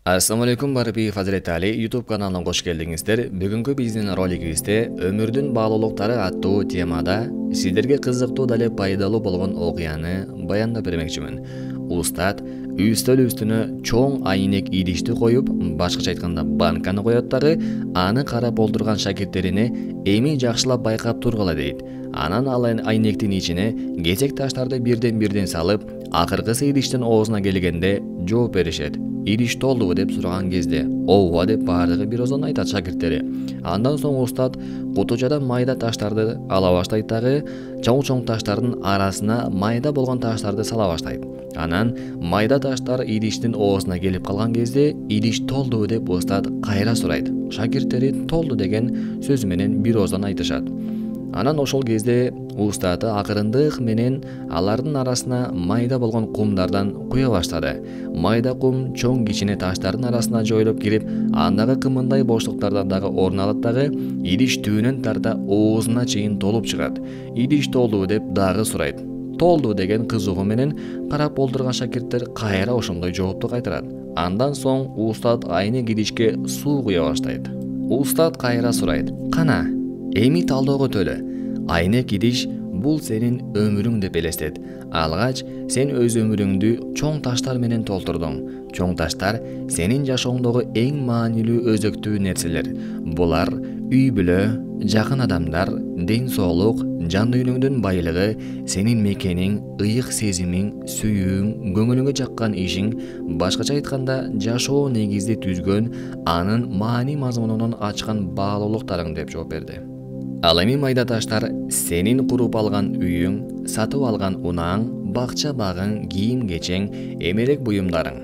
Assalamu alaikum барби Фазилет Али YouTube каналына кош келдиңиздер. Бүгүнкү биздин ролигибизде өмүрдүн баалуулуктары аттуу темада сиздерге кызыктуу дале пайдалуу болгон окуяны баяндап бермекчимин. Устат үстөл үстүнө чоң айнек идишти коюп, башкача айтканда банканы коет дагы, аны карап олтурган шакирттерине эми жакшылап байкап тургула дейт. Анан ал айнектин ичине кесек таштарды бирден салып, акыркысы идиштин оозуна келгенде жооп беришет. Идиш толдубу деп сураган кезде ооба деп баардыгы бир озон айтат шакирттери. Андан соң устат кутучадан майда таштарды ала баштайт дагы, чоң таштардын арасына майда болгон таштарды сала баштайт. Анан майда таштар идиштин оозуна келип калган кезде идиш толдубу деп устат кайра сурайт. Шакирттери толду деген сөз менен бир озон айтышат. Анан ошол кезде устаты акырындык менен алардын арасына майда болгон кумдардан куя баштады. Майда кум чоң кичине таштардын арасына жоюлуп кирип, андагы кымындай боштуктардан дагы орун алат дагы, идиш түбүнөн тарта оозуна чейин толуп чыгат. Идиш толдубу деп дагы сурайт. Толду деген кызыгуу менен карап олтурган шакирттер кайра ошондой жоопту кайтарат. Андан соң устат айнек идишке суу куя баштайт. Устат кайра сурайт: "Кана, эми талдоого төлө. Айнек идиш бул сенин өмүрүң деп элестет. Алгач сен өз өмүрүңдү чоң таштар менен толтурдуң. Чоң таштар сенин жашооңдогу эң маанилүү өзөктүү нерселер. Булар үй бүлө, жакын адамдар, ден соолук, жан дүйнөңдүн байлыгы, сенин мекениң, ыйык сезимиң, сүйүүң, көңүлүңө жаккан ишиң, башкача айтканда жашоо негизди түзгөн, анын маани мазмунунун ачкан баалуулуктарың" деп жооп берди. Ал эми майда таштар сенин куруп алган үйүң, сатып алган унаң, бакча багың, кийим кечең, эмерек буюмдарың.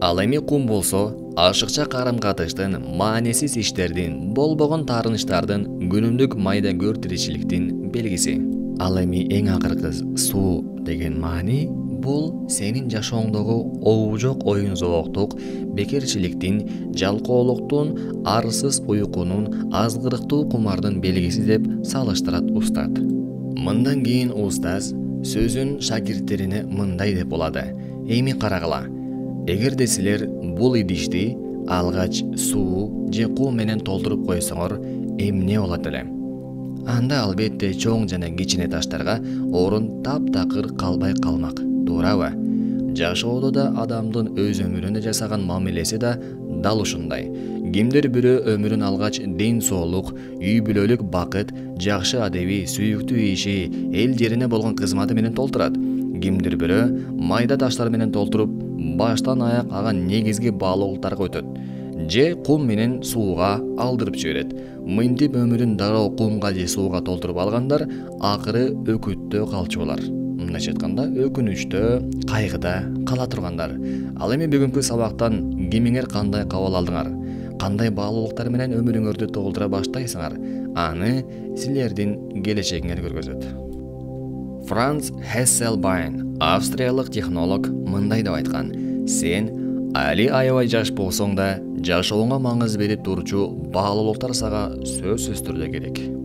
Ал эми кум болсо ашыкча карым-катыштын, маанисиз иштердин, болбогон таарынычтардын, күнүмдүк майда көр тиричиликтин белгиси. Ал эми эң акыркы суу деген маани бул сенин жашооңдогу оожок оюн зооктук, бекерчиликтин, жалкоолуктун, арсыз уйкунун, азгырыктуу кумардын белгиси деп салыштырат устат. Мындан кийин устаз сөзүн шакирттерине мындай деп болду: "Эми карагыла. Эгерде силер бул идишти алгач суу же кум менен толтуруп койсоңор, эмне болот эле? Анда албетте чоң жана кичине таштарга орун таптакыр калбай калмак, туурабы? Жашоодо да адамдын өз өмүрүнө жасаган мамилеси да дал ушундай. Кимдир бирөө өмүрүн алгач ден соолук, үй бүлөлүк бакыт, жакшы адеби, сүйүктүү иши, эл жерине болгон кызматы менен толтурат. Кимдир бирөө майда таштар менен толтуруп, баштан аяк ага негизги баалуулуктарга өтөт. Же кум менен сууга алдырып жиберет. Мынтип өмүрүн дароо кумга же сууга толтуруп алгандар акыры өкүттө калчу болар. Мындайча айтканда, өкүнүчтө, кайгыда кала тургандар. Ал эми бүгүнкү сабактан кимиңер кандай кабыл алдыңар? Кандай баалуулуктар менен өмүрүңөрдү толтура баштайсыңар? Аны силердин келечегиңер көргөзөт. Франц Хесселбайн, австриялык технолог, мындай деп айткан: "Сен али аябай жаш болсоң да, жашооңа маңыз берип турчу баалуулуктар сага сөзсүз түрдө керек.